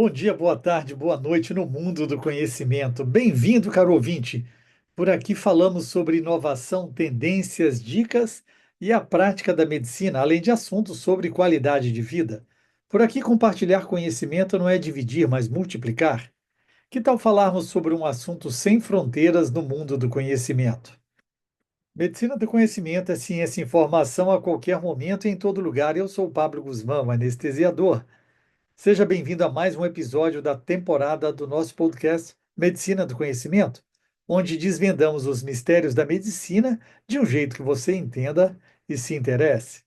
Bom dia, boa tarde, boa noite no mundo do conhecimento. Bem-vindo, caro ouvinte. Por aqui falamos sobre inovação, tendências, dicas e a prática da medicina, além de assuntos sobre qualidade de vida. Por aqui, compartilhar conhecimento não é dividir, mas multiplicar. Que tal falarmos sobre um assunto sem fronteiras no mundo do conhecimento? Medicina do conhecimento é ciência e informação a qualquer momento e em todo lugar. Eu sou o Pablo Guzmão, anestesiador. Seja bem-vindo a mais um episódio da temporada do nosso podcast Medicina do Conhecimento, onde desvendamos os mistérios da medicina de um jeito que você entenda e se interesse.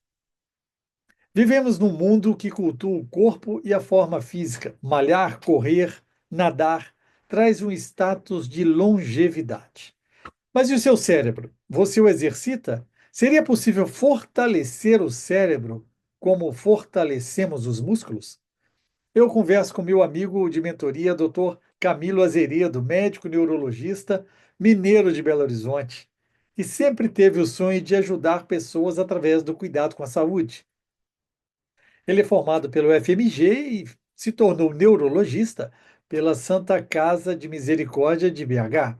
Vivemos num mundo que cultua o corpo e a forma física. Malhar, correr, nadar traz um status de longevidade. Mas e o seu cérebro? Você o exercita? Seria possível fortalecer o cérebro como fortalecemos os músculos? Eu converso com meu amigo de mentoria, Dr. Camilo Azeredo, médico neurologista, mineiro de Belo Horizonte, que sempre teve o sonho de ajudar pessoas através do cuidado com a saúde. Ele é formado pelo FMG e se tornou neurologista pela Santa Casa de Misericórdia de BH.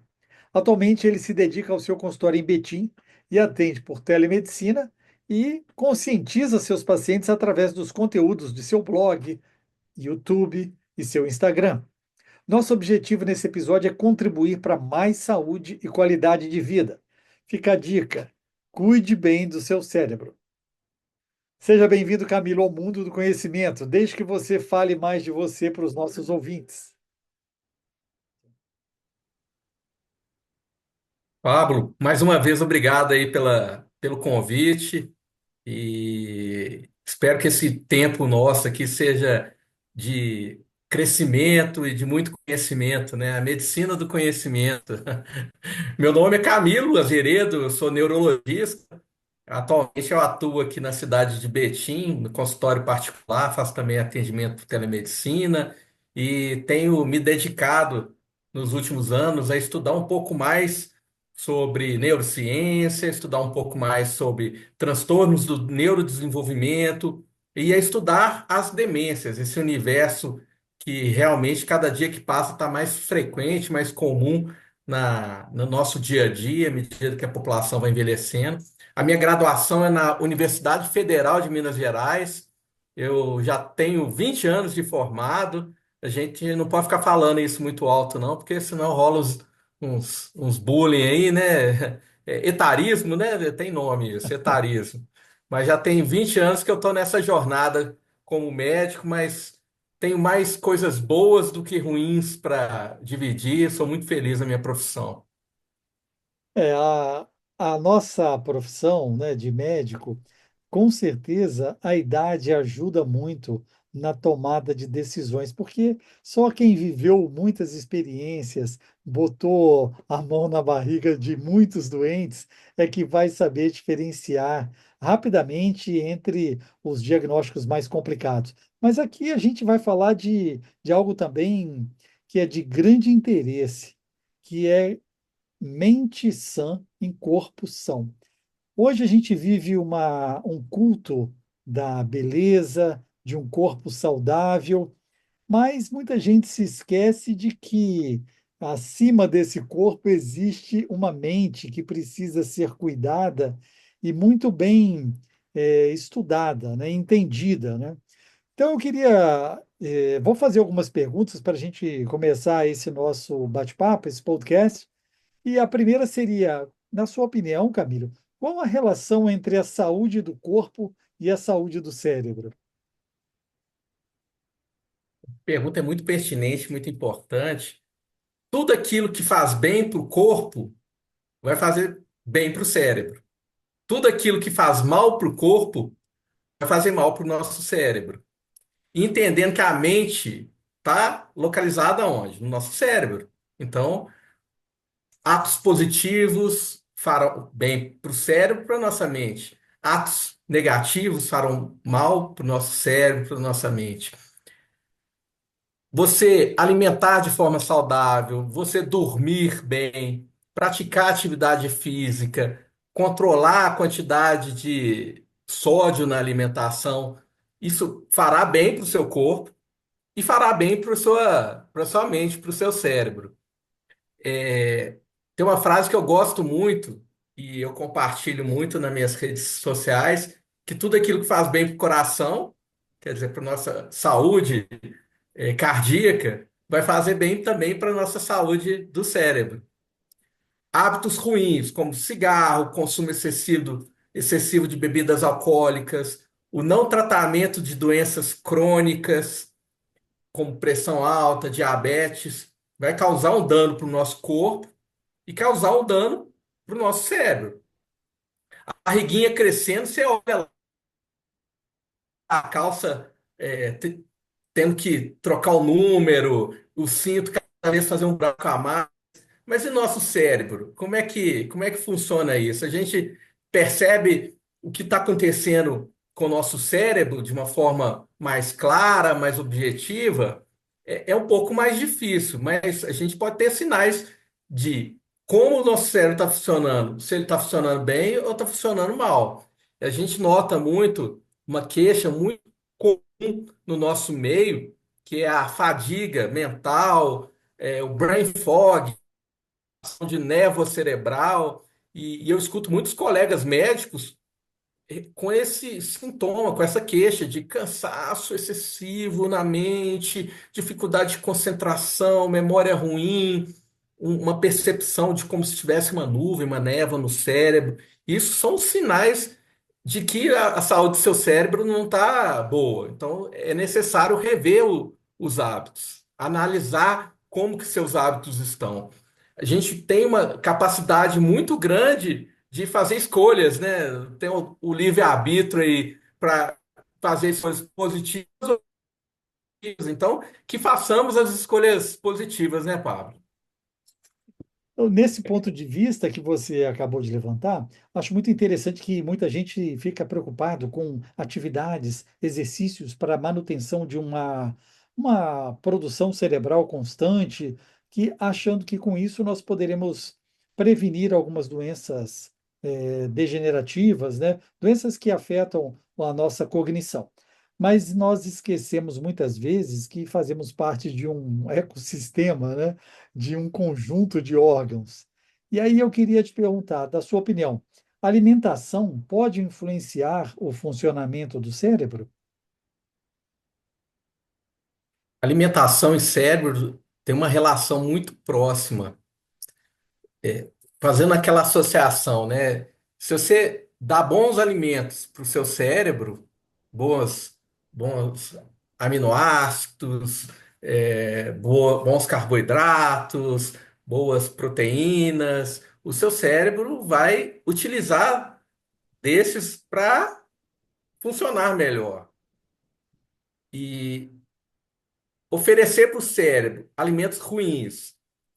Atualmente, ele se dedica ao seu consultório em Betim e atende por telemedicina e conscientiza seus pacientes através dos conteúdos de seu blog, YouTube e seu Instagram. Nosso objetivo nesse episódio é contribuir para mais saúde e qualidade de vida. Fica a dica: cuide bem do seu cérebro. Seja bem-vindo, Camilo, ao mundo do conhecimento. Desde que você fale mais de você para os nossos ouvintes. Pablo, mais uma vez obrigado aí pelo convite e espero que esse tempo nosso aqui seja de crescimento e de muito conhecimento, né? A medicina do conhecimento. Meu nome é Camilo Azeredo, eu sou neurologista. Atualmente eu atuo aqui na cidade de Betim, no consultório particular, faço também atendimento por telemedicina e tenho me dedicado nos últimos anos a estudar um pouco mais sobre neurociência, estudar um pouco mais sobre transtornos do neurodesenvolvimento e a estudar as demências, esse universo que realmente cada dia que passa está mais frequente, mais comum no nosso dia a dia, à medida que a população vai envelhecendo. A minha graduação é na Universidade Federal de Minas Gerais. Eu já tenho 20 anos de formado. A gente não pode ficar falando isso muito alto, não, porque senão rola uns bullying aí, né? Etarismo, né? Tem nome isso, etarismo. Mas já tem 20 anos que eu estou nessa jornada como médico, mas tenho mais coisas boas do que ruins para dividir. Sou muito feliz na minha profissão. É, a nossa profissão, né, de médico, com certeza a idade ajuda muito na tomada de decisões, porque só quem viveu muitas experiências, botou a mão na barriga de muitos doentes, é que vai saber diferenciar rapidamente entre os diagnósticos mais complicados. Mas aqui a gente vai falar de algo também que é de grande interesse, que é mente sã em corpo são. Hoje a gente vive um culto da beleza, de um corpo saudável, mas muita gente se esquece de que acima desse corpo existe uma mente que precisa ser cuidada e muito bem estudada, né, entendida, né? Então eu queria, vou fazer algumas perguntas para a gente começar esse nosso bate-papo, esse podcast. E a primeira seria, na sua opinião, Camilo, qual a relação entre a saúde do corpo e a saúde do cérebro? Pergunta é muito pertinente, muito importante. Tudo aquilo que faz bem para o corpo vai fazer bem para o cérebro. Tudo aquilo que faz mal para o corpo vai fazer mal para o nosso cérebro. E entendendo que a mente está localizada onde? No nosso cérebro. Então, atos positivos farão bem para o cérebro, para a nossa mente. Atos negativos farão mal para o nosso cérebro, para a nossa mente. Você alimentar de forma saudável, você dormir bem, praticar atividade física, controlar a quantidade de sódio na alimentação, isso fará bem para o seu corpo. e fará bem para sua mente, para o seu cérebro. É, tem uma frase que eu gosto muito e eu compartilho muito nas minhas redes sociais, que tudo aquilo que faz bem para o coração, quer dizer, para nossa saúde cardíaca, vai fazer bem também para nossa saúde do cérebro. Hábitos ruins, como cigarro, consumo excessivo de bebidas alcoólicas, o não tratamento de doenças crônicas, como pressão alta, diabetes, vai causar um dano para o nosso corpo e causar um dano para o nosso cérebro. A barriguinha crescendo, você olha lá, a calça tendo que trocar o número, o cinto cada vez fazer um buraco a mais. Mas e nosso cérebro? Como é que funciona isso? A gente percebe o que está acontecendo com o nosso cérebro de uma forma mais clara, mais objetiva? É um pouco mais difícil, mas a gente pode ter sinais de como o nosso cérebro está funcionando, se ele está funcionando bem ou está funcionando mal. A gente nota muito uma queixa muito comum no nosso meio, que é a fadiga mental, o brain fog, de névoa cerebral, e eu escuto muitos colegas médicos com esse sintoma, com essa queixa de cansaço excessivo na mente, dificuldade de concentração, memória ruim, uma percepção de como se tivesse uma nuvem, uma névoa no cérebro. Isso são sinais de que a saúde do seu cérebro não está boa. Então, é necessário rever os hábitos, analisar como que seus hábitos estão. A gente tem uma capacidade muito grande de fazer escolhas, né? Tem o livre-arbítrio aí para fazer escolhas positivas ou negativas. Então, que façamos as escolhas positivas, né, Pablo? Então, nesse ponto de vista que você acabou de levantar, acho muito interessante que muita gente fica preocupado com atividades, exercícios para manutenção de uma produção cerebral constante, que achando que com isso nós poderemos prevenir algumas doenças degenerativas, né? Doenças que afetam a nossa cognição. Mas nós esquecemos muitas vezes que fazemos parte de um ecossistema, né? De um conjunto de órgãos. E aí eu queria te perguntar, da sua opinião, a alimentação pode influenciar o funcionamento do cérebro? Alimentação e cérebro têm uma relação muito próxima, fazendo aquela associação, né? Se você dá bons alimentos para o seu cérebro, bons aminoácidos, bons carboidratos, boas proteínas, o seu cérebro vai utilizar desses para funcionar melhor. E oferecer para o cérebro alimentos ruins,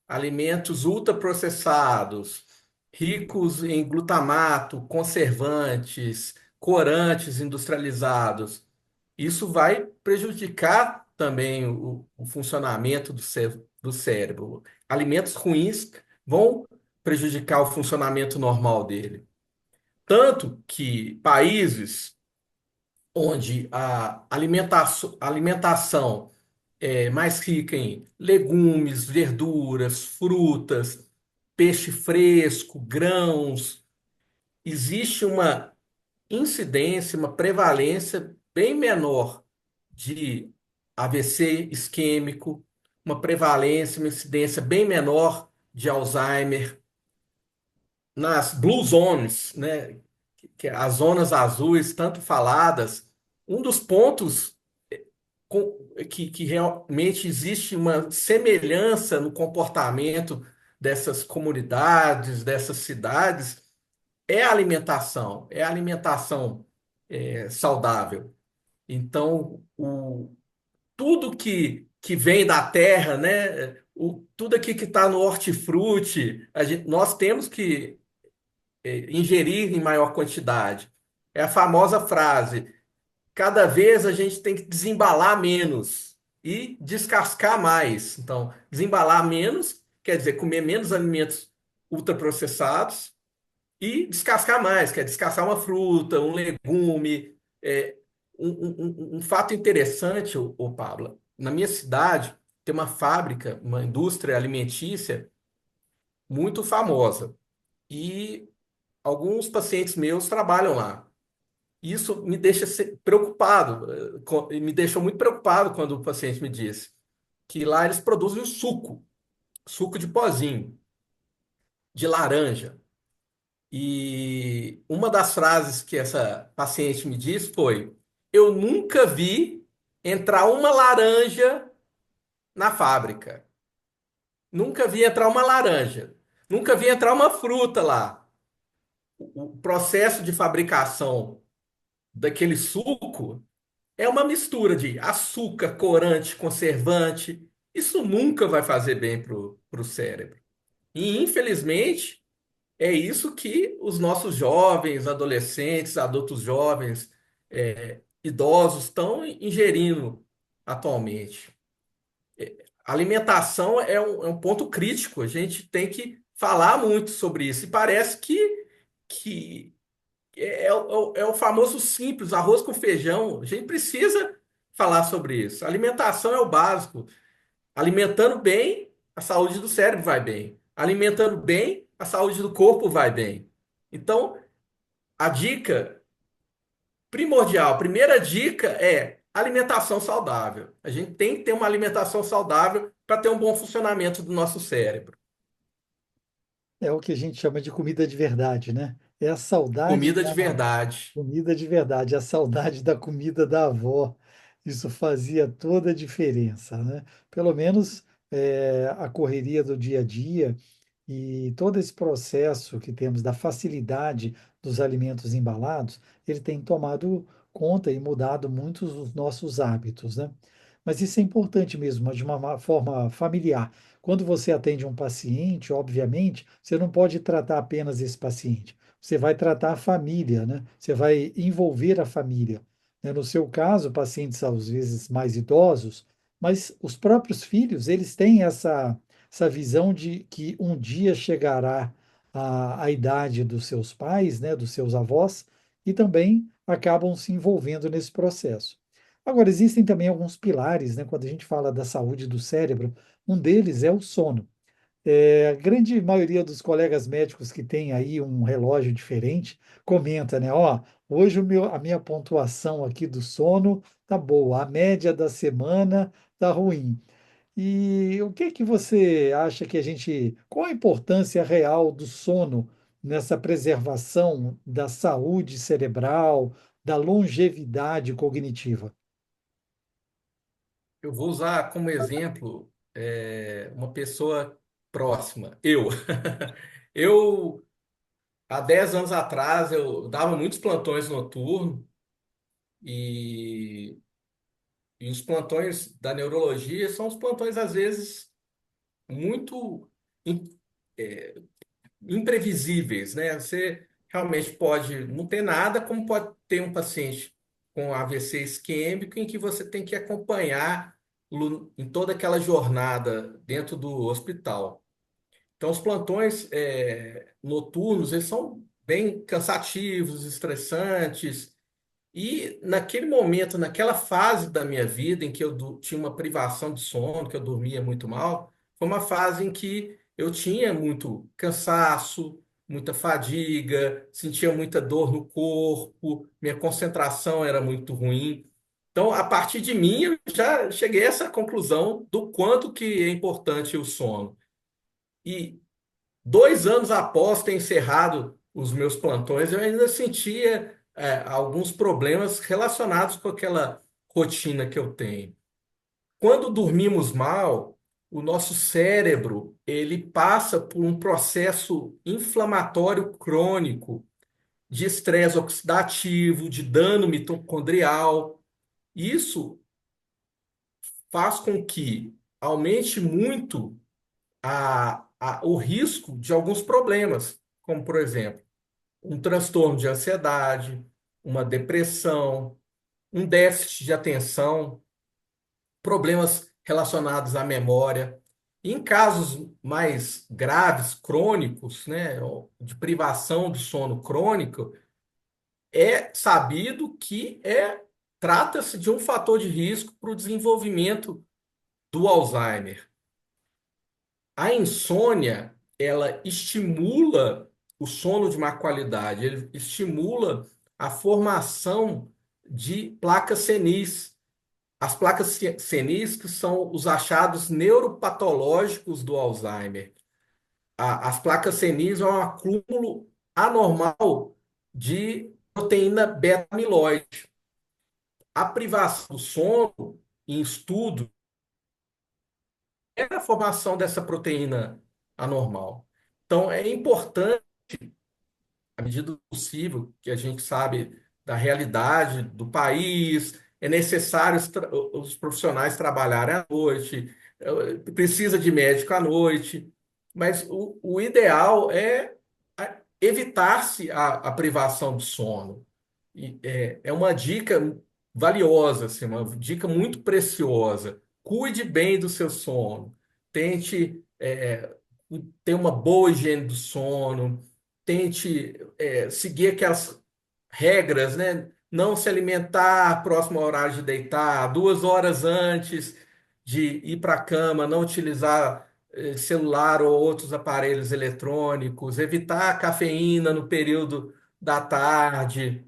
alimentos ultraprocessados, ricos em glutamato, conservantes, corantes industrializados, isso vai prejudicar também o funcionamento do cérebro. Alimentos ruins vão prejudicar o funcionamento normal dele. Tanto que países onde a alimentação é mais rica em legumes, verduras, frutas, peixe fresco, grãos, existe uma incidência, uma prevalência bem menor de AVC isquêmico, uma prevalência, uma incidência bem menor de Alzheimer. Nas blue zones, né, que é as zonas azuis tanto faladas, um dos pontos que realmente existe uma semelhança no comportamento dessas comunidades, dessas cidades, é a alimentação saudável. Então, tudo que vem da terra, né? Tudo aqui que está no hortifruti, nós temos que ingerir em maior quantidade. É a famosa frase: cada vez a gente tem que desembalar menos e descascar mais. Então, desembalar menos quer dizer comer menos alimentos ultraprocessados e descascar mais, quer descascar uma fruta, um legume. É, um fato interessante, ô Pablo. na minha cidade tem uma fábrica, uma indústria alimentícia muito famosa. E alguns pacientes meus trabalham lá. Isso me deixa preocupado, me deixou muito preocupado quando o paciente me disse que lá eles produzem o suco, suco de pozinho, de laranja. E uma das frases que essa paciente me disse foi: Eu nunca vi entrar uma laranja na fábrica. Nunca vi entrar uma laranja. Nunca vi entrar uma fruta lá. O processo de fabricação daquele suco é uma mistura de açúcar, corante, conservante. Isso nunca vai fazer bem para o cérebro. E, infelizmente, é isso que os nossos jovens, adolescentes, adultos jovens, idosos estão ingerindo atualmente. A alimentação é um ponto crítico. A gente tem que falar muito sobre isso. E parece que é o famoso simples, arroz com feijão. A gente precisa falar sobre isso. Alimentação é o básico. Alimentando bem, a saúde do cérebro vai bem. Alimentando bem, a saúde do corpo vai bem. Então, a dica primordial, a primeira dica é alimentação saudável. A gente tem que ter uma alimentação saudável para ter um bom funcionamento do nosso cérebro. É o que a gente chama de comida de verdade, né? É a saudade Comida da de verdade. comida de verdade, a saudade da comida da avó. Isso fazia toda a diferença, né? Pelo menos a correria do dia a dia e todo esse processo que temos da facilidade dos alimentos embalados, ele tem tomado conta e mudado muitos dos nossos hábitos, né? Mas isso é importante mesmo, mas de uma forma familiar. Quando você atende um paciente, obviamente, você não pode tratar apenas esse paciente. Você vai tratar a família, né? Você vai envolver a família. Né? No seu caso, pacientes às vezes mais idosos, mas os próprios filhos, eles têm essa visão de que um dia chegará a idade dos seus pais, né, dos seus avós, e também acabam se envolvendo nesse processo. Agora, existem também alguns pilares, né, quando a gente fala da saúde do cérebro, um deles é o sono. A grande maioria dos colegas médicos que tem aí um relógio diferente comenta, né? Ó, hoje a minha pontuação aqui do sono tá boa, a média da semana tá ruim. E o que que você acha que qual a importância real do sono nessa preservação da saúde cerebral, da longevidade cognitiva? Eu vou usar como exemplo uma pessoa próxima, eu. Eu, há 10 anos atrás, eu dava muitos plantões noturnos e, e os plantões da neurologia são os plantões, às vezes, muito im- imprevisíveis, né? Você realmente pode não ter nada, como pode ter um paciente com AVC isquêmico em que você tem que acompanhar em toda aquela jornada dentro do hospital. Então, os plantões noturnos, eles são bem cansativos, estressantes, e naquele momento, naquela fase da minha vida em que eu tinha uma privação de sono, que eu dormia muito mal, foi uma fase em que eu tinha muito cansaço, muita fadiga, sentia muita dor no corpo, minha concentração era muito ruim. Então, a partir de mim, eu já cheguei a essa conclusão do quanto que é importante o sono. E 2 anos após ter encerrado os meus plantões, eu ainda sentia alguns problemas relacionados com aquela rotina que eu tenho. Quando dormimos mal, o nosso cérebro ele passa por um processo inflamatório crônico de estresse oxidativo, de dano mitocondrial. Isso faz com que aumente muito o risco de alguns problemas, como, por exemplo, um transtorno de ansiedade, uma depressão, um déficit de atenção, problemas relacionados à memória. E em casos mais graves, crônicos, né, de privação do sono crônico, é sabido que trata-se de um fator de risco para o desenvolvimento do Alzheimer. A insônia, ela estimula o sono de má qualidade, ele estimula a formação de placas senis. As placas senis que são os achados neuropatológicos do Alzheimer. As placas senis é um acúmulo anormal de proteína beta-amiloide. A privação do sono, em estudo, é a formação dessa proteína anormal. Então, é importante, à medida do possível, que a gente sabe da realidade do país, é necessário os profissionais trabalharem à noite, precisa de médico à noite, mas o ideal é evitar-se a privação do sono. E é uma dica valiosa, assim, uma dica muito preciosa. Cuide bem do seu sono. Tente ter uma boa higiene do sono. Tente seguir aquelas regras, né? Não se alimentar próximo ao horário de deitar, 2 horas antes de ir para a cama, não utilizar celular ou outros aparelhos eletrônicos, evitar a cafeína no período da tarde.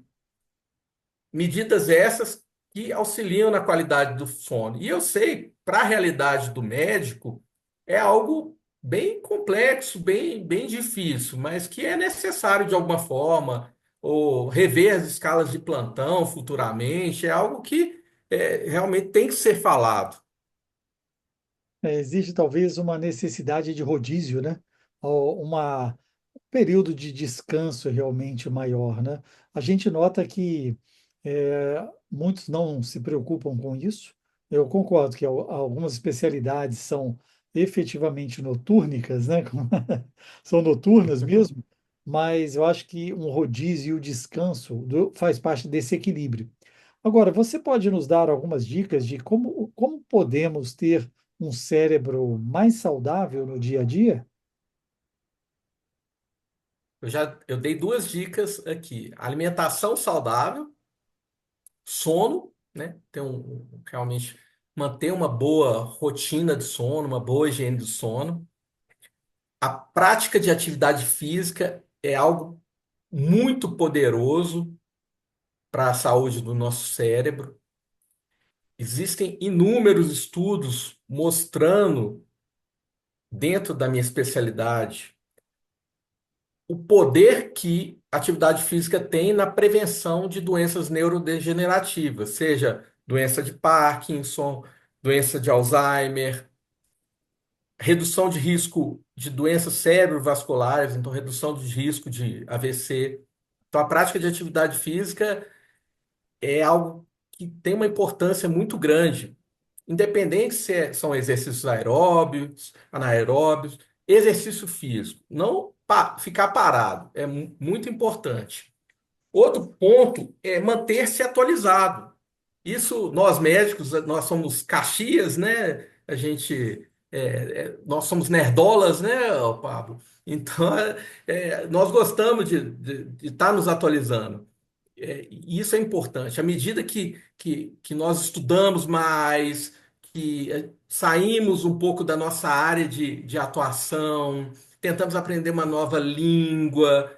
Medidas essas que auxiliam na qualidade do sono. E eu sei, para a realidade do médico, é algo bem complexo, bem difícil, mas que é necessário de alguma forma, ou rever as escalas de plantão futuramente, é algo que realmente tem que ser falado. Existe talvez uma necessidade de rodízio, né? Ou um período de descanso realmente maior, né? A gente nota que muitos não se preocupam com isso. Eu concordo que algumas especialidades são efetivamente notúrnicas, né? São noturnas mesmo, mas eu acho que um rodízio e o descanso faz parte desse equilíbrio. Agora, você pode nos dar algumas dicas de como podemos ter um cérebro mais saudável no dia a dia? Eu dei 2 dicas aqui: alimentação saudável, sono, né? Realmente manter uma boa rotina de sono, uma boa higiene do sono. A prática de atividade física é algo muito poderoso para a saúde do nosso cérebro. Existem inúmeros estudos mostrando, dentro da minha especialidade, o poder que a atividade física tem na prevenção de doenças neurodegenerativas, seja doença de Parkinson, doença de Alzheimer, redução de risco de doenças cerebrovasculares, então redução de risco de AVC. Então, a prática de atividade física é algo que tem uma importância muito grande, independente se são exercícios aeróbios, anaeróbios, exercício físico. Não ficar parado é muito importante. Outro ponto é manter-se atualizado. Isso, nós médicos, nós somos caxias, né? Nós somos nerdolas, né, Pablo? Então, nós gostamos de estar nos atualizando. E isso é importante. À medida que nós estudamos mais, que saímos um pouco da nossa área de atuação, tentamos aprender uma nova língua,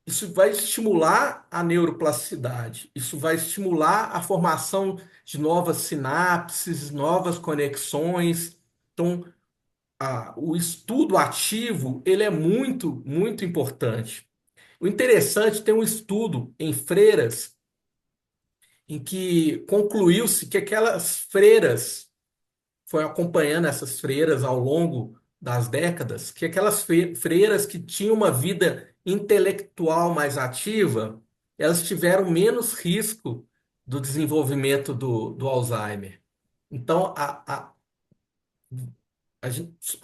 isso vai estimular a neuroplasticidade, isso vai estimular a formação de novas sinapses, novas conexões. Então, o estudo ativo, ele é muito importante. O interessante, tem um estudo em freiras em que concluiu-se que aquelas freiras, foi acompanhando essas freiras ao longo das décadas, que aquelas freiras que tinham uma vida intelectual mais ativa, elas tiveram menos risco do desenvolvimento do Alzheimer. Então, a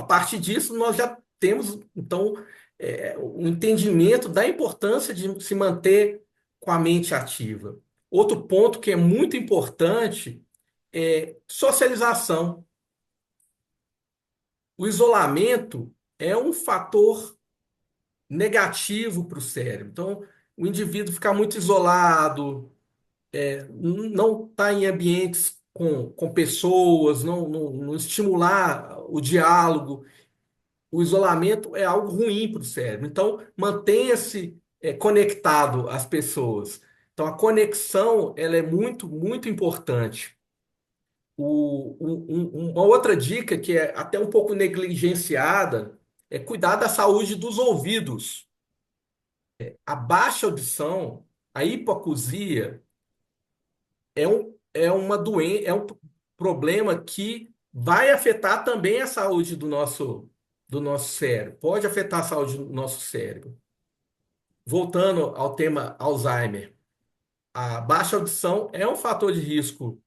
partir disso, nós já temos, então, um entendimento da importância de se manter com a mente ativa. Outro ponto que é muito importante é socialização. O isolamento é um fator negativo para o cérebro. Então, o indivíduo ficar muito isolado, não está em ambientes com pessoas, não estimular o diálogo. O isolamento é algo ruim para o cérebro. Então, mantenha-se conectado às pessoas. Então, a conexão ela é muito, muito importante. Uma outra dica que é até um pouco negligenciada é cuidar da saúde dos ouvidos. A baixa audição, a hipoacusia, é uma doença, é um problema que vai afetar também a saúde do nosso cérebro. Pode afetar a saúde do nosso cérebro. Voltando ao tema Alzheimer, a baixa audição é um fator de risco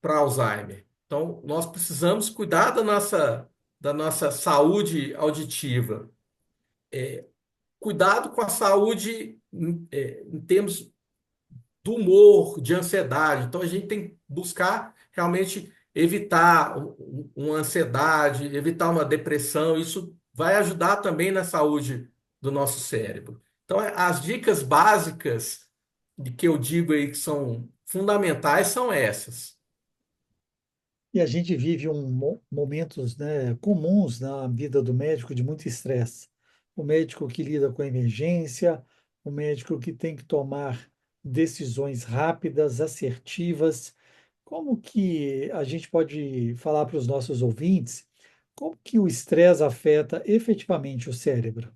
para Alzheimer. Então, nós precisamos cuidar da nossa saúde auditiva. Cuidado com a saúde em termos do humor, de ansiedade. Então, a gente tem que buscar realmente evitar uma ansiedade, evitar uma depressão. Isso vai ajudar também na saúde do nosso cérebro. Então, as dicas básicas de que eu digo aí que são fundamentais são essas. E a gente vive momentos, né, comuns na vida do médico de muito estresse. O médico que lida com a emergência, o médico que tem que tomar decisões rápidas, assertivas. Como que a gente pode falar para os nossos ouvintes como que o estresse afeta efetivamente o cérebro?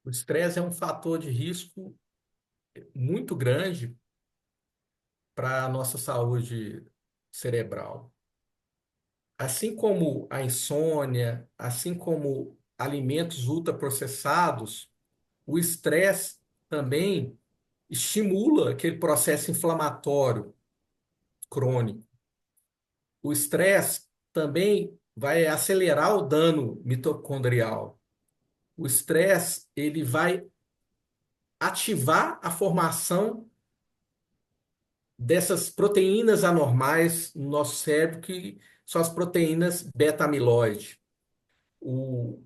O estresse é um fator de risco muito grande para a nossa saúde cerebral. Assim como a insônia, assim como alimentos ultraprocessados, o estresse também estimula aquele processo inflamatório crônico. O estresse também vai acelerar o dano mitocondrial. O estresse, ele vai ativar a formação dessas proteínas anormais no nosso cérebro, que são as proteínas beta-amiloide. O,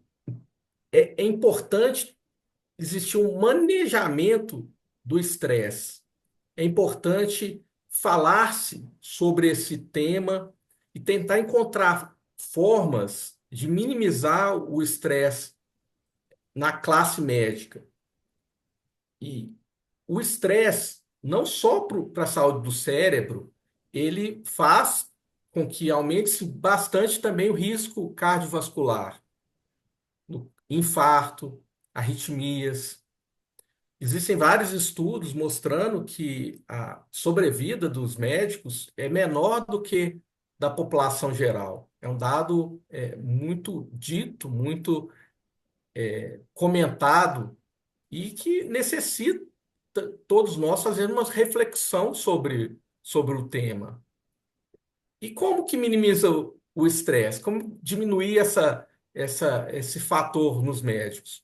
é importante existir um manejamento do estresse. É importante falar-se sobre esse tema e tentar encontrar formas de minimizar o estresse na classe médica. E o estresse, não só para a saúde do cérebro, ele faz com que aumente bastante também o risco cardiovascular, infarto, arritmias. Existem vários estudos mostrando que a sobrevida dos médicos é menor do que da população geral. É um dado muito dito, muito comentado e que necessita todos nós fazermos uma reflexão sobre o tema. E como que minimiza o estresse? Como diminuir esse fator nos médicos?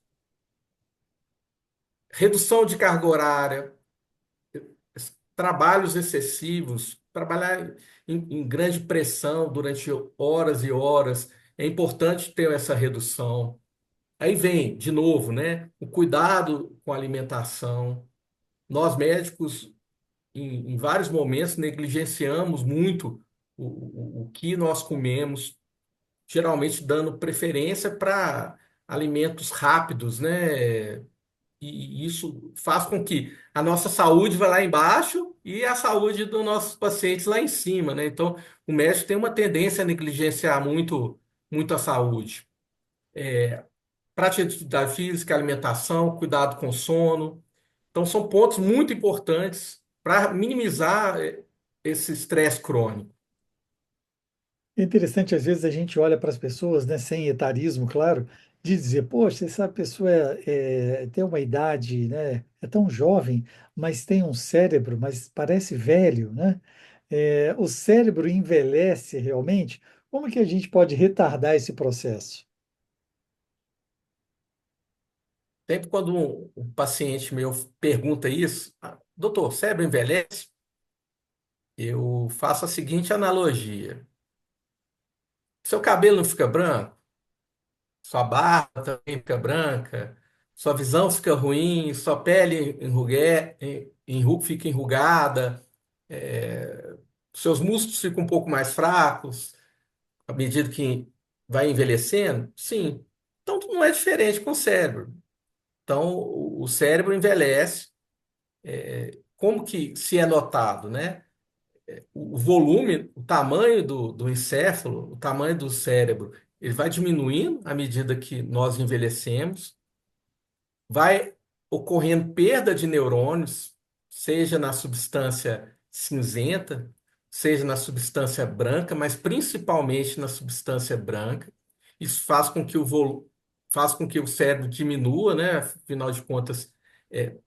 Redução de carga horária, trabalhos excessivos, trabalhar em grande pressão durante horas e horas. É importante ter essa redução. Aí vem, de novo, né, o cuidado com a alimentação. Nós médicos, em vários momentos, negligenciamos muito o que nós comemos, geralmente dando preferência para alimentos rápidos, né? E isso faz com que a nossa saúde vá lá embaixo e a saúde dos nossos pacientes lá em cima, né? Então, o médico tem uma tendência a negligenciar muito, muito a saúde. Prática de atividade física, alimentação, cuidado com o sono. Então, são pontos muito importantes para minimizar esse estresse crônico. É interessante, às vezes, a gente olha para as pessoas, né, sem etarismo, claro, de dizer, poxa, essa pessoa tem uma idade, né, é tão jovem, mas tem um cérebro, mas parece velho, né? O cérebro envelhece realmente? Como que a gente pode retardar esse processo? Sempre quando um paciente meu pergunta isso, "Ah, doutor, o cérebro envelhece?" Eu faço a seguinte analogia. Seu cabelo não fica branco? Sua barba também fica branca? Sua visão fica ruim? Sua pele fica enrugada, é, seus músculos ficam um pouco mais fracos à medida que vai envelhecendo? Sim. Então, não é diferente com o cérebro. Então, o cérebro envelhece. Como que se é notado, né? O volume, o tamanho do encéfalo, o tamanho do cérebro, ele vai diminuindo à medida que nós envelhecemos, vai ocorrendo perda de neurônios, seja na substância cinzenta, seja na substância branca, mas principalmente na substância branca. Isso faz com que o cérebro diminua, né? Afinal de contas, é,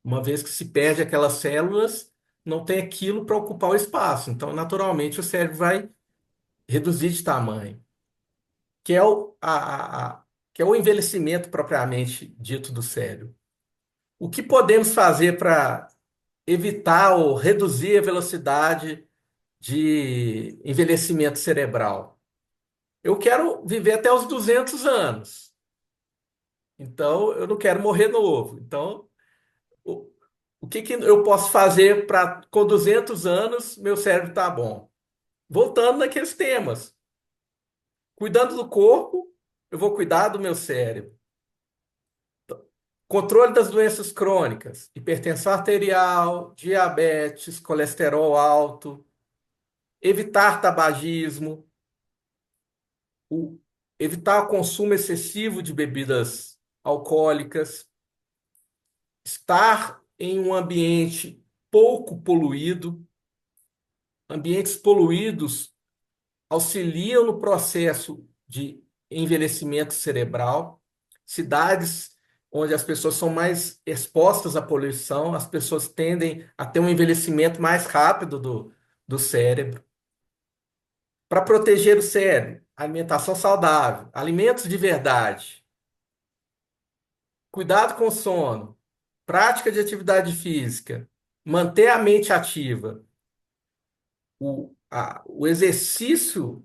uma vez que se perde aquelas células, não tem aquilo para ocupar o espaço. Então, naturalmente, o cérebro vai reduzir de tamanho, que é que é o envelhecimento propriamente dito do cérebro. O que podemos fazer para evitar ou reduzir a velocidade de envelhecimento cerebral? Eu quero viver até os 200 anos, então eu não quero morrer novo. Então, o, o que que eu posso fazer para, com 200 anos, meu cérebro estar bom? Voltando naqueles temas. Cuidando do corpo, eu vou cuidar do meu cérebro. Controle das doenças crônicas, hipertensão arterial, diabetes, colesterol alto, evitar tabagismo, o- evitar o consumo excessivo de bebidas alcoólicas, estar em um ambiente pouco poluído. Ambientes poluídos auxiliam no processo de envelhecimento cerebral. Cidades onde as pessoas são mais expostas à poluição, as pessoas tendem a ter um envelhecimento mais rápido do cérebro. Para proteger o cérebro, alimentação saudável, alimentos de verdade, cuidado com o sono, prática de atividade física, manter a mente ativa, o exercício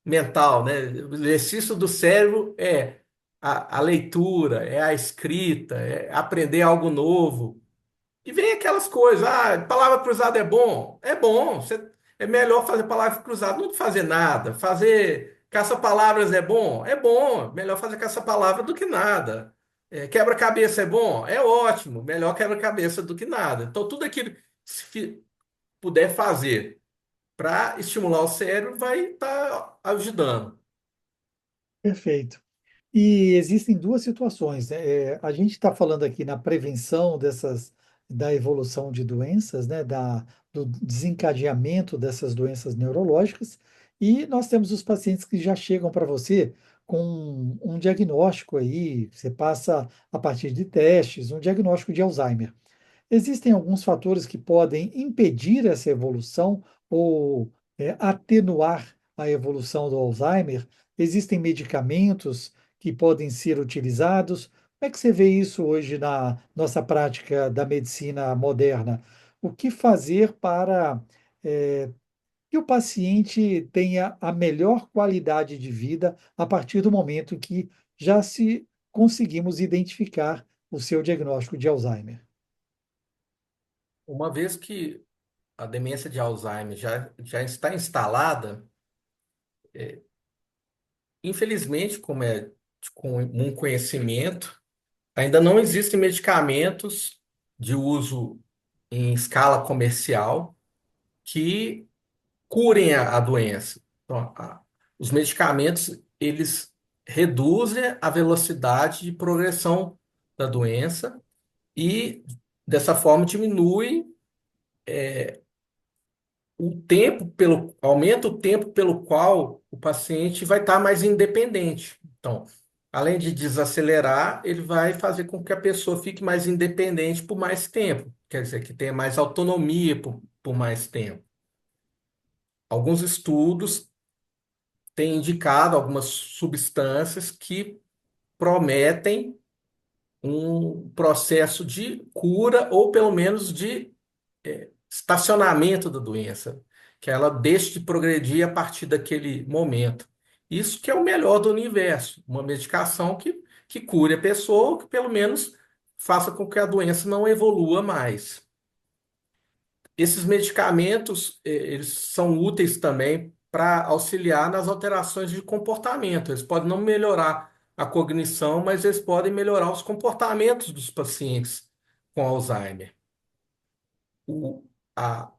mental, né? O exercício do cérebro é a leitura, é a escrita, é aprender algo novo. E vem aquelas coisas, palavra cruzada é bom? É bom. É melhor fazer palavra cruzada, não fazer nada. Fazer caça-palavras é bom? É bom. Melhor fazer caça-palavra do que nada. Quebra-cabeça é bom? É ótimo. Melhor quebra-cabeça do que nada. Então, tudo aquilo que se puder fazer para estimular o cérebro vai estar ajudando. Perfeito. E existem duas situações, né? A gente está falando aqui na prevenção da evolução de doenças, né? Do desencadeamento dessas doenças neurológicas, e nós temos os pacientes que já chegam para você com um diagnóstico aí, você passa a partir de testes, um diagnóstico de Alzheimer. Existem alguns fatores que podem impedir essa evolução ou atenuar a evolução do Alzheimer. Existem medicamentos que podem ser utilizados. Como é que você vê isso hoje na nossa prática da medicina moderna? O que fazer para que o paciente tenha a melhor qualidade de vida a partir do momento que já se conseguimos identificar o seu diagnóstico de Alzheimer? Uma vez que a demência de Alzheimer já está instalada, infelizmente, como é de comum conhecimento, ainda não existem medicamentos de uso em escala comercial que curem a doença. Então, os medicamentos, eles reduzem a velocidade de progressão da doença e, dessa forma, diminui aumenta o tempo pelo qual o paciente vai estar mais independente. Então, além de desacelerar, ele vai fazer com que a pessoa fique mais independente por mais tempo, quer dizer, que tenha mais autonomia por mais tempo. Alguns estudos têm indicado algumas substâncias que prometem um processo de cura ou pelo menos de estacionamento da doença, que ela deixe de progredir a partir daquele momento. Isso que é o melhor do universo, uma medicação que cure a pessoa, ou que pelo menos faça com que a doença não evolua mais. esses medicamentos, eles são úteis também para auxiliar nas alterações de comportamento. Eles podem não melhorar a cognição, mas eles podem melhorar os comportamentos dos pacientes com Alzheimer. A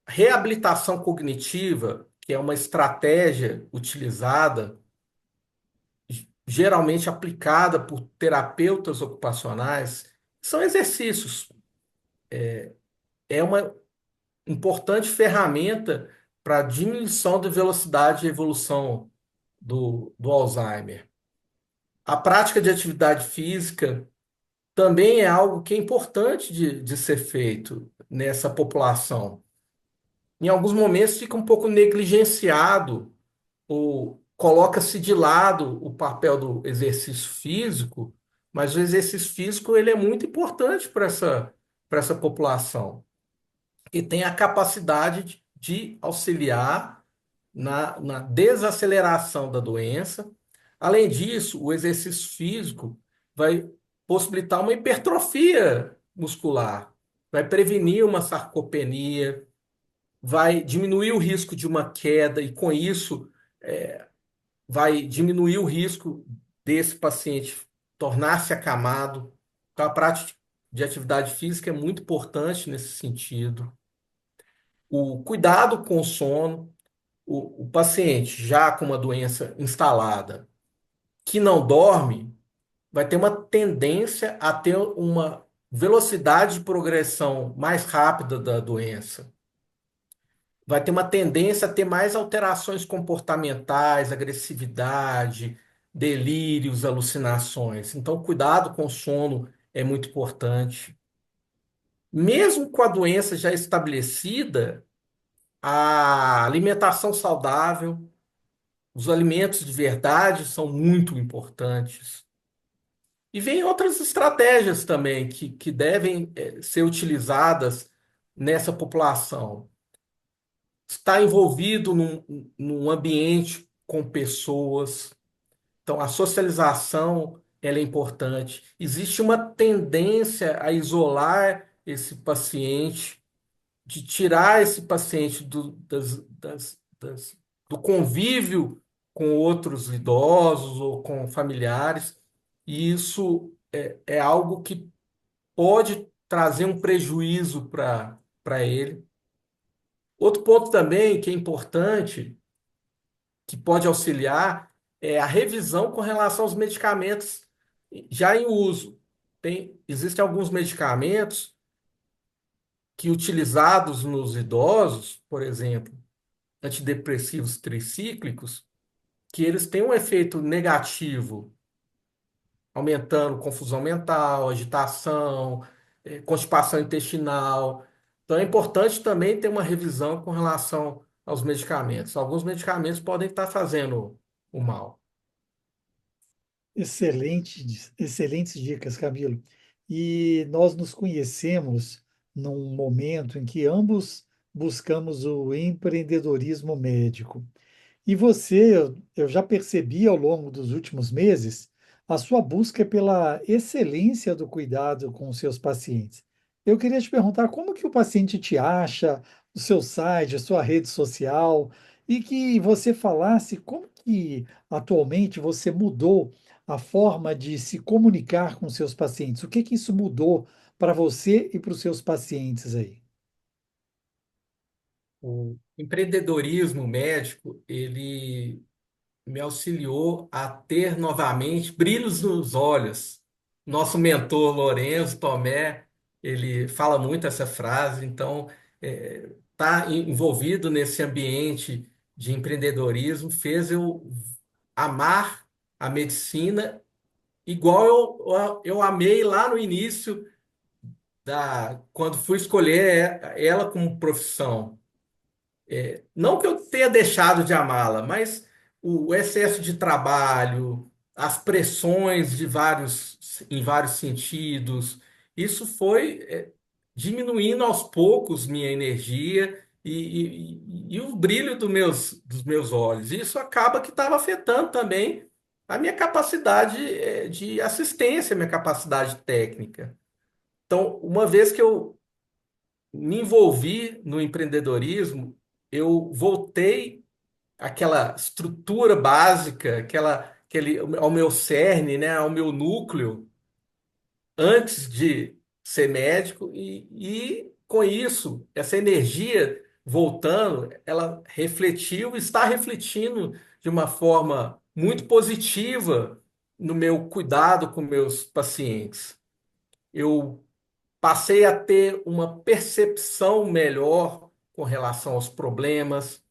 reabilitação cognitiva, que é uma estratégia utilizada, geralmente aplicada por terapeutas ocupacionais, são exercícios. É uma importante ferramenta para diminuição da velocidade de evolução do Alzheimer. A prática de atividade física também é algo que é importante de ser feito nessa população. Em alguns momentos fica um pouco negligenciado ou coloca-se de lado o papel do exercício físico, mas o exercício físico ele é muito importante para essa população e tem a capacidade de auxiliar na desaceleração da doença. Além disso, o exercício físico vai possibilitar uma hipertrofia muscular, vai prevenir uma sarcopenia, vai diminuir o risco de uma queda e, com isso, vai diminuir o risco desse paciente tornar-se acamado. Então, a prática de atividade física é muito importante nesse sentido. O cuidado com o sono, o paciente já com uma doença instalada que não dorme, vai ter uma tendência a ter uma velocidade de progressão mais rápida da doença. Vai ter uma tendência a ter mais alterações comportamentais, agressividade, delírios, alucinações. Então, cuidado com o sono é muito importante. Mesmo com a doença já estabelecida, a alimentação saudável, os alimentos de verdade são muito importantes. E vem outras estratégias também que devem ser utilizadas nessa população. Estar envolvido num ambiente com pessoas. Então, a socialização ela é importante. Existe uma tendência a isolar esse paciente, de tirar esse paciente do convívio com outros idosos ou com familiares, e isso é algo que pode trazer um prejuízo para ele. Outro ponto também que é importante, que pode auxiliar, é a revisão com relação aos medicamentos já em uso. Existem alguns medicamentos que, utilizados nos idosos, por exemplo, antidepressivos tricíclicos, que eles têm um efeito negativo, aumentando confusão mental, agitação, constipação intestinal. Então é importante também ter uma revisão com relação aos medicamentos. Alguns medicamentos podem estar fazendo o mal. Excelentes dicas, Camilo. E nós nos conhecemos num momento em que ambos buscamos o empreendedorismo médico. E você, eu já percebi ao longo dos últimos meses, a sua busca é pela excelência do cuidado com os seus pacientes. Eu queria te perguntar como que o paciente te acha, o seu site, a sua rede social, e que você falasse como que atualmente você mudou a forma de se comunicar com seus pacientes. O que que isso mudou para você e para os seus pacientes aí? O empreendedorismo médico, ele me auxiliou a ter novamente brilhos nos olhos. Nosso mentor Lourenço Tomé, ele fala muito essa frase, então tá envolvido nesse ambiente de empreendedorismo fez eu amar a medicina igual eu amei lá no início quando fui escolher ela como profissão. Não que eu tenha deixado de amá-la, mas o excesso de trabalho, as pressões em vários sentidos, isso foi diminuindo aos poucos minha energia e o brilho dos meus olhos. Isso acaba que estava afetando também a minha capacidade de assistência, a minha capacidade técnica. Então, uma vez que eu me envolvi no empreendedorismo, eu voltei àquela estrutura básica, ao meu cerne, né, ao meu núcleo, antes de ser médico, e com isso, essa energia voltando, ela refletiu, está refletindo de uma forma muito positiva no meu cuidado com meus pacientes. Eu passei a ter uma percepção melhor com relação aos problemas.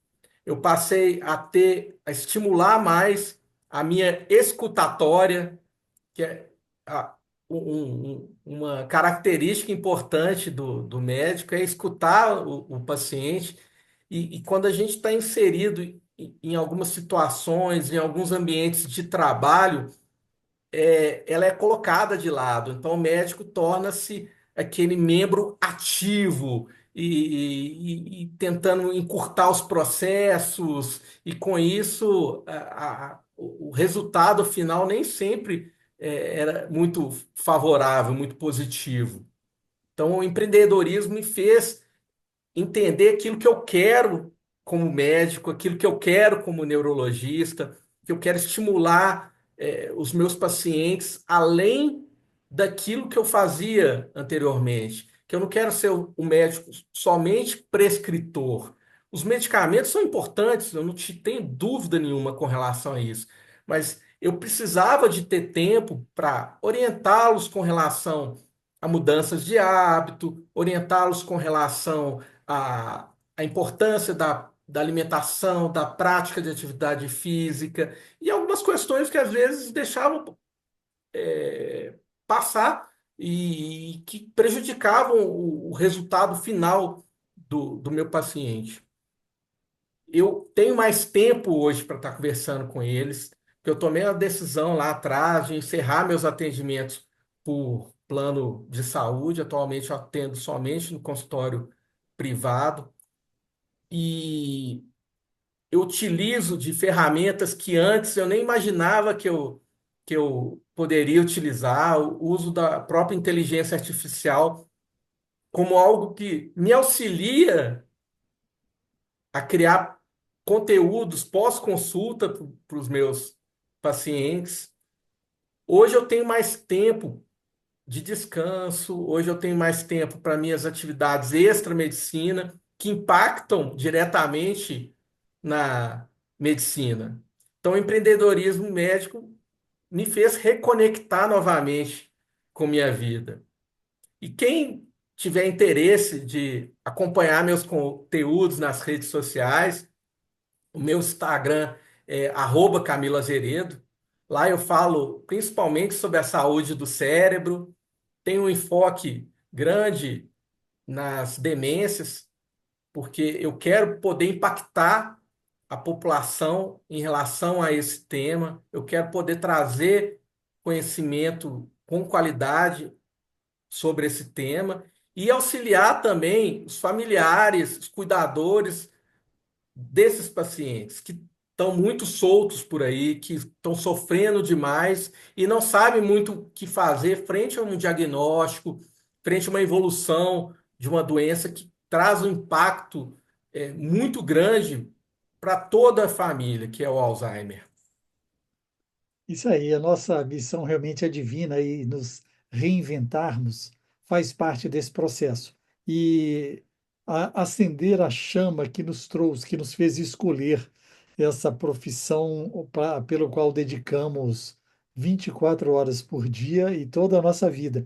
Eu passei a estimular mais a minha escutatória, que é a- uma característica importante do médico, é escutar o paciente. E quando a gente está inserido em algumas situações, em alguns ambientes de trabalho, ela é colocada de lado. Então, o médico torna-se aquele membro ativo e tentando encurtar os processos, e com isso o resultado final nem sempre era muito favorável, muito positivo. Então, o empreendedorismo me fez entender aquilo que eu quero como médico, aquilo que eu quero como neurologista, que eu quero estimular os meus pacientes além daquilo que eu fazia anteriormente, que eu não quero ser o médico somente prescritor. Os medicamentos são importantes, eu não tenho dúvida nenhuma com relação a isso, mas eu precisava de ter tempo para orientá-los com relação a mudanças de hábito, orientá-los com relação a importância da alimentação, da prática de atividade física e algumas questões que às vezes deixavam passar e que prejudicavam o resultado final do meu paciente. Eu tenho mais tempo hoje para estar conversando com eles, que eu tomei a decisão lá atrás de encerrar meus atendimentos por plano de saúde. Atualmente eu atendo somente no consultório privado e eu utilizo de ferramentas que antes eu nem imaginava que eu poderia utilizar, o uso da própria inteligência artificial como algo que me auxilia a criar conteúdos pós-consulta para os meus pacientes. Hoje eu tenho mais tempo de descanso, hoje eu tenho mais tempo para minhas atividades extra-medicina, que impactam diretamente na medicina. Então, o empreendedorismo médico me fez reconectar novamente com minha vida. E quem tiver interesse de acompanhar meus conteúdos nas redes sociais, o meu Instagram é @Camilo Azeredo. Lá eu falo principalmente sobre a saúde do cérebro, tenho um enfoque grande nas demências, porque eu quero poder impactar a população em relação a esse tema, eu quero poder trazer conhecimento com qualidade sobre esse tema e auxiliar também os familiares, os cuidadores desses pacientes que estão muito soltos por aí, que estão sofrendo demais e não sabem muito o que fazer frente a um diagnóstico, frente a uma evolução de uma doença que traz um impacto muito grande para toda a família, que é o Alzheimer. Isso aí, a nossa missão realmente é divina e nos reinventarmos faz parte desse processo. E acender a chama que nos trouxe, que nos fez escolher essa profissão pelo qual dedicamos 24 horas por dia e toda a nossa vida.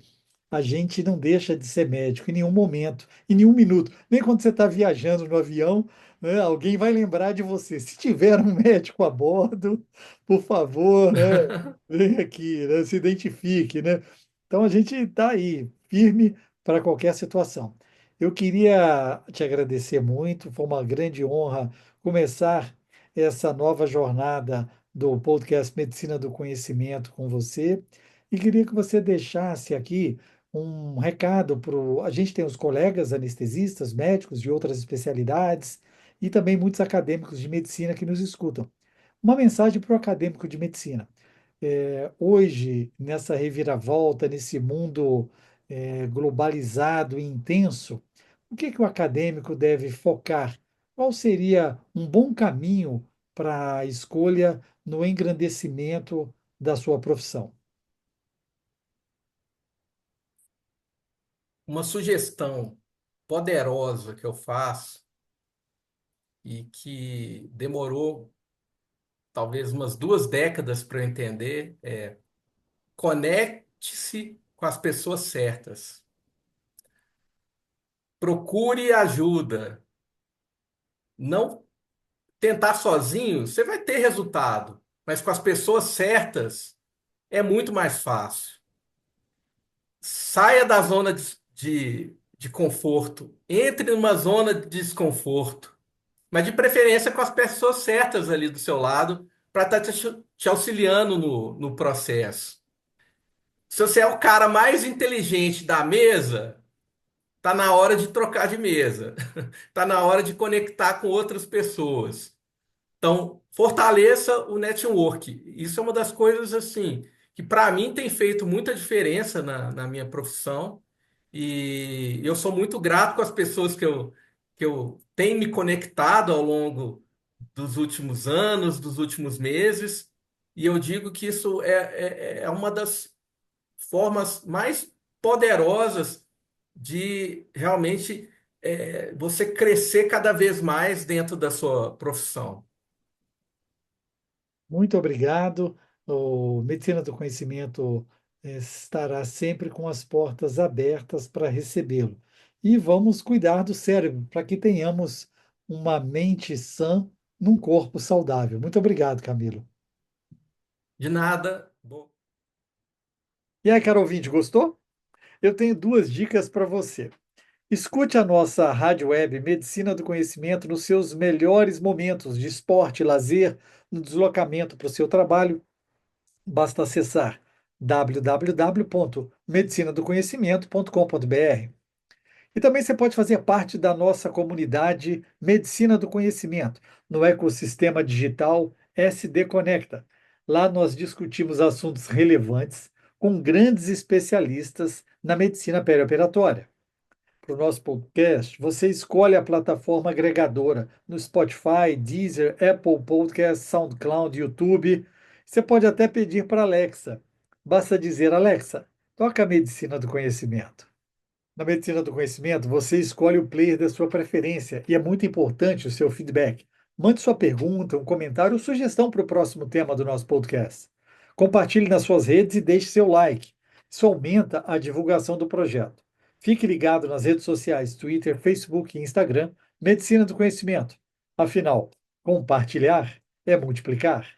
A gente não deixa de ser médico em nenhum momento, em nenhum minuto. Nem quando você está viajando no avião, né, alguém vai lembrar de você. Se tiver um médico a bordo, por favor, né, vem aqui, né, se identifique, né? Então a gente está aí, firme para qualquer situação. Eu queria te agradecer muito, foi uma grande honra começar essa nova jornada do podcast Medicina do Conhecimento com você. E queria que você deixasse aqui um recado para a gente tem os colegas anestesistas, médicos de outras especialidades e também muitos acadêmicos de medicina que nos escutam. Uma mensagem para o acadêmico de medicina. Hoje, nessa reviravolta, nesse mundo globalizado e intenso, O que que o acadêmico deve focar? Qual seria um bom caminho para a escolha no engrandecimento da sua profissão? Uma sugestão poderosa que eu faço e que demorou talvez umas 2 décadas para eu entender é: conecte-se com as pessoas certas. Procure ajuda. Não tentar sozinho, você vai ter resultado, mas com as pessoas certas é muito mais fácil. Saia da zona de conforto, entre numa zona de desconforto, mas de preferência com as pessoas certas ali do seu lado para estar te auxiliando no processo. Se você é o cara mais inteligente da mesa, tá na hora de trocar de mesa, tá na hora de conectar com outras pessoas. Então, fortaleça o network. Isso é uma das coisas assim que para mim tem feito muita diferença na minha profissão. E eu sou muito grato com as pessoas que eu tenho me conectado ao longo dos últimos anos, dos últimos meses. E eu digo que isso é uma das formas mais poderosas de realmente você crescer cada vez mais dentro da sua profissão. Muito obrigado. O Medicina do Conhecimento estará sempre com as portas abertas para recebê-lo. E vamos cuidar do cérebro para que tenhamos uma mente sã num corpo saudável. Muito obrigado, Camilo. De nada. E aí, caro ouvinte, gostou? Eu tenho duas dicas para você. Escute a nossa rádio web Medicina do Conhecimento nos seus melhores momentos de esporte, lazer, no deslocamento para o seu trabalho. Basta acessar www.medicinadoconhecimento.com.br. E também você pode fazer parte da nossa comunidade Medicina do Conhecimento, no ecossistema digital SD Conecta. Lá nós discutimos assuntos relevantes com grandes especialistas na medicina perioperatória. Para o nosso podcast, você escolhe a plataforma agregadora no Spotify, Deezer, Apple Podcast, SoundCloud, YouTube. Você pode até pedir para Alexa. Basta dizer, Alexa, toca a medicina do conhecimento. Na medicina do conhecimento, você escolhe o player da sua preferência e é muito importante o seu feedback. Mande sua pergunta, um comentário ou sugestão para o próximo tema do nosso podcast. Compartilhe nas suas redes e deixe seu like. Isso aumenta a divulgação do projeto. Fique ligado nas redes sociais Twitter, Facebook e Instagram, Medicina do Conhecimento. Afinal, compartilhar é multiplicar.